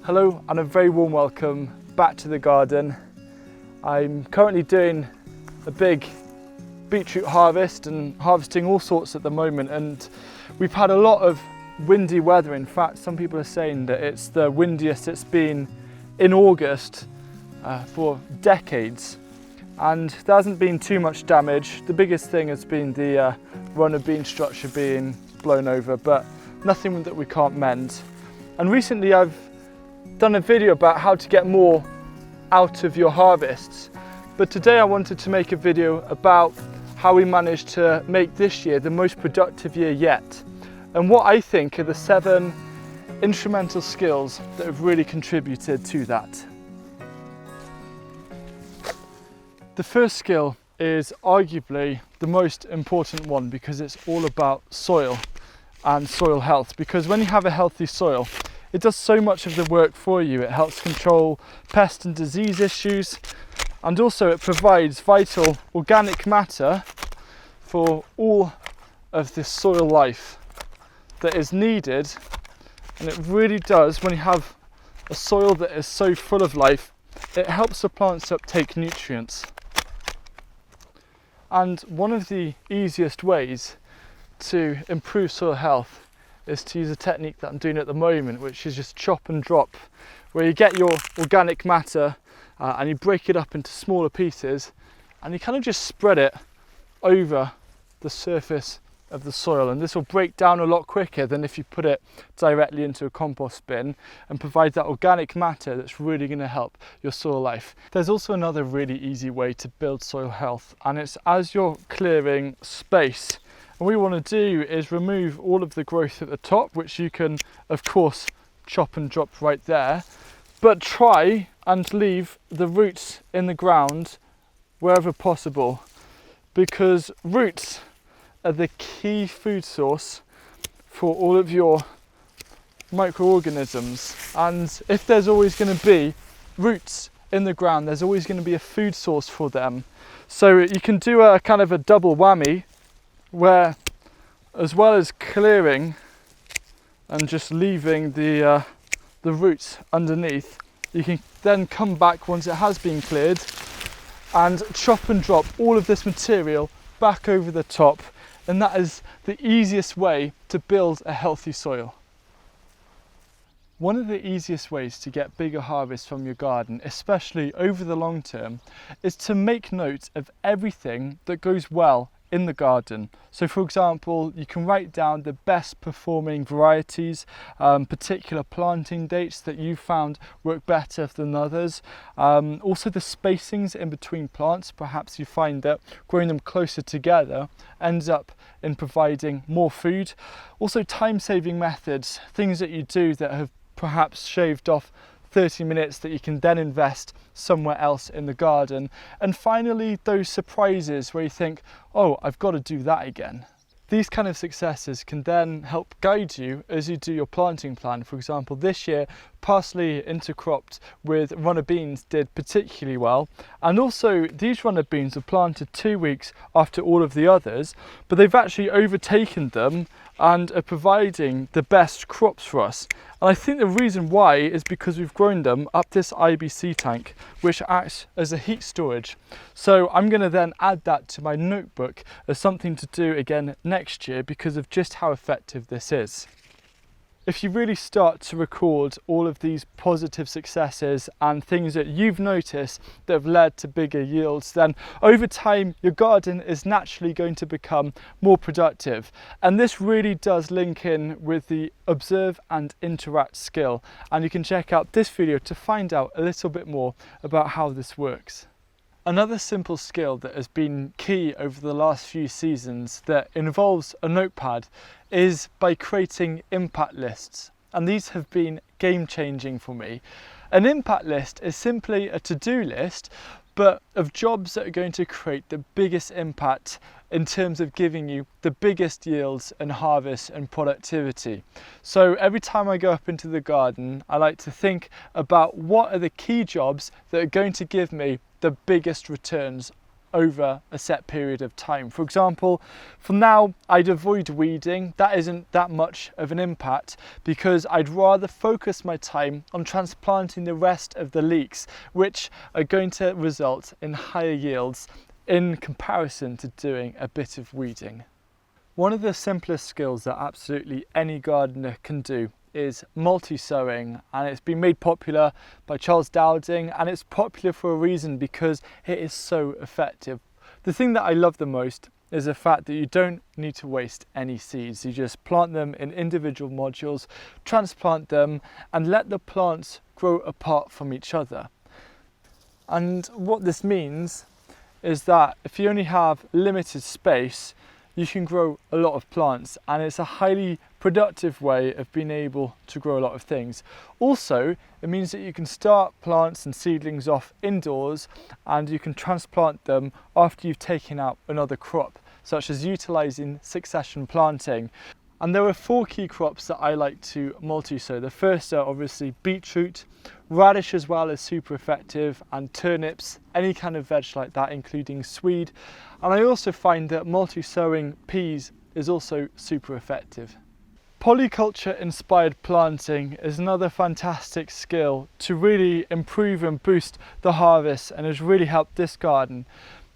Hello and a very warm welcome back to the garden. I'm currently doing a big beetroot harvest and harvesting all sorts at the moment, and we've had a lot of windy weather. In fact, some people are saying that it's the windiest it's been in August for decades, and there hasn't been too much damage. The biggest thing has been the runner bean structure being blown over, but nothing that we can't mend. And recently I've done a video about how to get more out of your harvests, but today I wanted to make a video about how we managed to make this year the most productive year yet, and what I think are the 7 instrumental skills that have really contributed to that. The first skill is arguably the most important one because it's all about soil and soil health, because when you have a healthy soil, it does so much of the work for you. It helps control pest and disease issues, and also it provides vital organic matter for all of this soil life that is needed. And it really does, when you have a soil that is so full of life, it helps the plants uptake nutrients. And one of the easiest ways to improve soil health is to use a technique that I'm doing at the moment, which is just chop and drop, where you get your organic matter and you break it up into smaller pieces and you kind of just spread it over the surface of the soil, and this will break down a lot quicker than if you put it directly into a compost bin, and provide that organic matter that's really going to help your soil life. There's also another really easy way to build soil health, and it's as you're clearing space. And what we want to do is remove all of the growth at the top, which you can of course chop and drop right there, but try and leave the roots in the ground wherever possible, because roots are the key food source for all of your microorganisms. And if there's always going to be roots in the ground, there's always going to be a food source for them. So you can do a kind of a double whammy, where as well as clearing and just leaving the roots underneath, you can then come back once it has been cleared and chop and drop all of this material back over the top, and that is the easiest way to build a healthy soil. One of the easiest ways to get bigger harvests from your garden, especially over the long term, is to make note of everything that goes well in the garden. So for example, you can write down the best performing varieties, particular planting dates that you found work better than others, also the spacings in between plants. Perhaps you find that growing them closer together ends up in providing more food. Also time-saving methods, things that you do that have perhaps shaved off 30 minutes that you can then invest somewhere else in the garden. And finally, those surprises where you think, oh, I've got to do that again. These kind of successes can then help guide you as you do your planting plan. For example, this year, parsley intercropped with runner beans did particularly well. And also these runner beans were planted 2 weeks after all of the others, but they've actually overtaken them and are providing the best crops for us. And I think the reason why is because we've grown them up this IBC tank, which acts as a heat storage. So I'm going to then add that to my notebook as something to do again next year because of just how effective this is. If you really start to record all of these positive successes and things that you've noticed that have led to bigger yields, then over time your garden is naturally going to become more productive. And this really does link in with the observe and interact skill. And you can check out this video to find out a little bit more about how this works. Another simple skill that has been key over the last few seasons that involves a notepad is by creating impact lists, and these have been game-changing for me. An impact list is simply a to-do list, but of jobs that are going to create the biggest impact in terms of giving you the biggest yields and harvest and productivity. So every time I go up into the garden, I like to think about what are the key jobs that are going to give me the biggest returns over a set period of time. For example, for now, I'd avoid weeding. That isn't that much of an impact because I'd rather focus my time on transplanting the rest of the leeks, which are going to result in higher yields in comparison to doing a bit of weeding. One of the simplest skills that absolutely any gardener can do is multi-sowing, and it's been made popular by Charles Dowding, and it's popular for a reason because it is so effective. The thing that I love the most is the fact that you don't need to waste any seeds. You just plant them in individual modules, transplant them, and let the plants grow apart from each other. And what this means is that if you only have limited space, you can grow a lot of plants, and it's a highly productive way of being able to grow a lot of things. Also, it means that you can start plants and seedlings off indoors, and you can transplant them after you've taken out another crop, such as utilising succession planting. And there are 4 key crops that I like to multi-sow. The first are obviously beetroot, radish as well is super effective, and turnips, any kind of veg like that, including swede. And I also find that multi-sowing peas is also super effective. Polyculture inspired planting is another fantastic skill to really improve and boost the harvest, and has really helped this garden.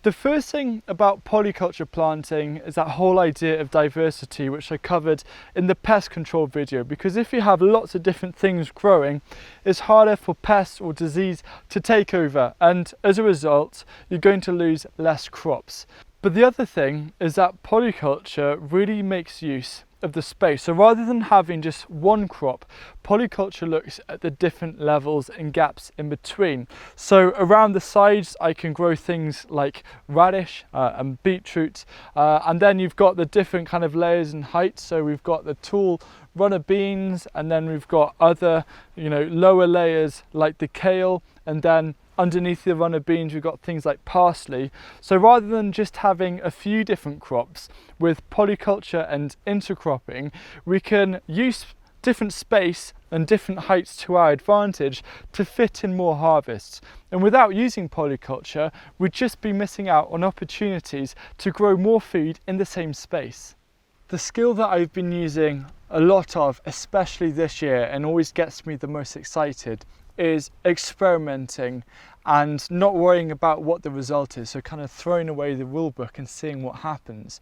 The first thing about polyculture planting is that whole idea of diversity, which I covered in the pest control video, because if you have lots of different things growing, it's harder for pests or disease to take over, and as a result you're going to lose less crops. But the other thing is that polyculture really makes use of the space. So rather than having just one crop, polyculture looks at the different levels and gaps in between. So around the sides I can grow things like radish and beetroot, and then you've got the different kind of layers and heights. So we've got the tall runner beans, and then we've got other, lower layers like the kale, and then underneath the runner beans we've got things like parsley. So rather than just having a few different crops, with polyculture and intercropping we can use different space and different heights to our advantage to fit in more harvests. And without using polyculture, we'd just be missing out on opportunities to grow more food in the same space. The skill that I've been using a lot of, especially this year, and always gets me the most excited, is experimenting and not worrying about what the result is, so kind of throwing away the rule book and seeing what happens.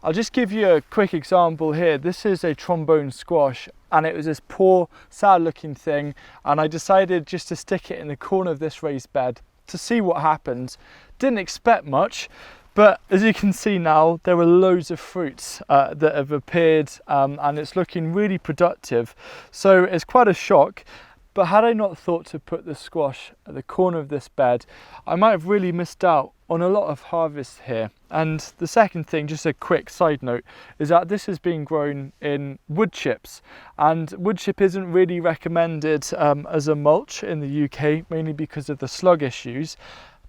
I'll just give you a quick example here. This is a trombone squash, and it was this poor, sad looking thing, and I decided just to stick it in the corner of this raised bed to see what happens. Didn't expect much, but as you can see now, there are loads of fruits that have appeared, and it's looking really productive. So it's quite a shock. But had I not thought to put the squash at the corner of this bed, I might have really missed out on a lot of harvest here. And the second thing, just a quick side note, is that this is being grown in wood chips, and wood chip isn't really recommended as a mulch in the UK, mainly because of the slug issues.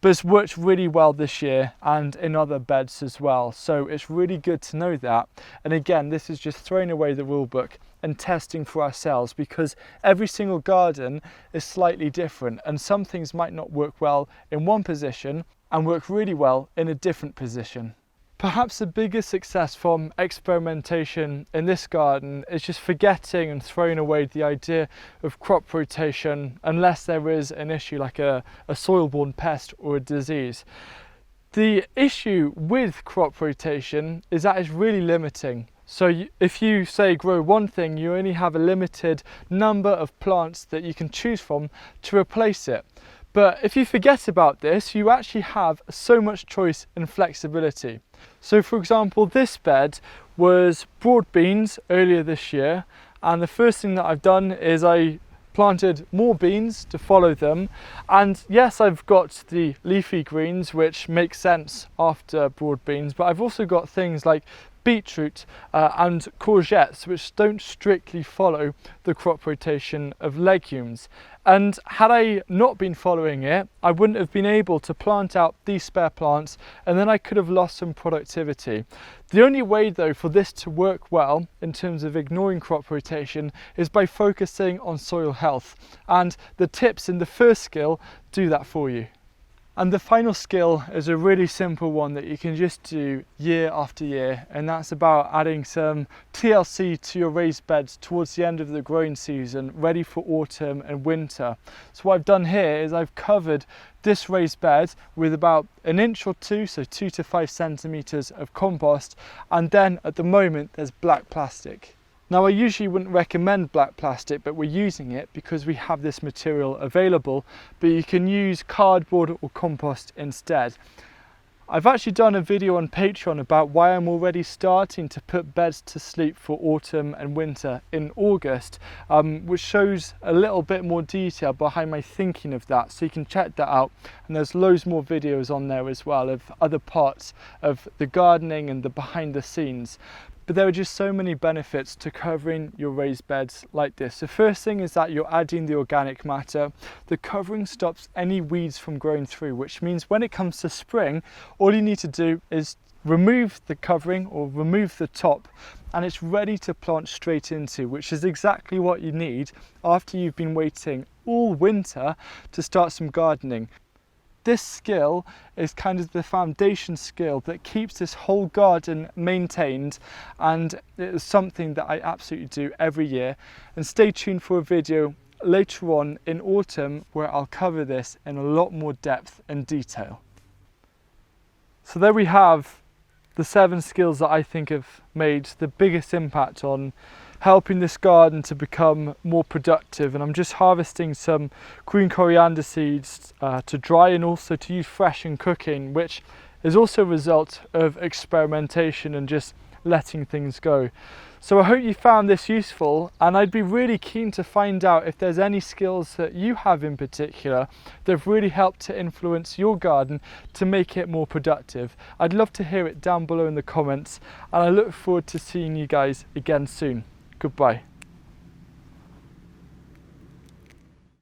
But it's worked really well this year and in other beds as well. So it's really good to know that. And again, this is just throwing away the rule book and testing for ourselves, because every single garden is slightly different, and some things might not work well in one position and work really well in a different position. Perhaps the biggest success from experimentation in this garden is just forgetting and throwing away the idea of crop rotation unless there is an issue like a soil-borne pest or a disease. The issue with crop rotation is that it's really limiting. So if you say grow one thing, you only have a limited number of plants that you can choose from to replace it. But if you forget about this, you actually have so much choice and flexibility. So for example, this bed was broad beans earlier this year, and the first thing that I've done is I planted more beans to follow them. And yes, I've got the leafy greens, which makes sense after broad beans, but I've also got things like beetroot and courgettes, which don't strictly follow the crop rotation of legumes. And had I not been following it, I wouldn't have been able to plant out these spare plants, and then I could have lost some productivity. The only way though for this to work well in terms of ignoring crop rotation is by focusing on soil health, and the tips in the first skill do that for you. And the final skill is a really simple one that you can just do year after year, and that's about adding some TLC to your raised beds towards the end of the growing season, ready for autumn and winter. So what I've done here is I've covered this raised bed with about 1 inch or 2, so 2 to 5 centimeters of compost, and then at the moment there's black plastic. Now I usually wouldn't recommend black plastic, but we're using it because we have this material available, but you can use cardboard or compost instead. I've actually done a video on Patreon about why I'm already starting to put beds to sleep for autumn and winter in August, which shows a little bit more detail behind my thinking of that, so you can check that out. And there's loads more videos on there as well of other parts of the gardening and the behind the scenes. But there are just so many benefits to covering your raised beds like this. The first thing is that you're adding the organic matter. The covering stops any weeds from growing through, which means when it comes to spring, all you need to do is remove the covering or remove the top, and it's ready to plant straight into, which is exactly what you need after you've been waiting all winter to start some gardening. This skill is kind of the foundation skill that keeps this whole garden maintained, and it is something that I absolutely do every year. And stay tuned for a video later on in autumn where I'll cover this in a lot more depth and detail. So there we have the 7 skills that I think have made the biggest impact on helping this garden to become more productive. And I'm just harvesting some green coriander seeds to dry and also to use fresh in cooking, which is also a result of experimentation and just letting things go. So I hope you found this useful, and I'd be really keen to find out if there's any skills that you have in particular that have really helped to influence your garden to make it more productive. I'd love to hear it down below in the comments, and I look forward to seeing you guys again soon. Goodbye.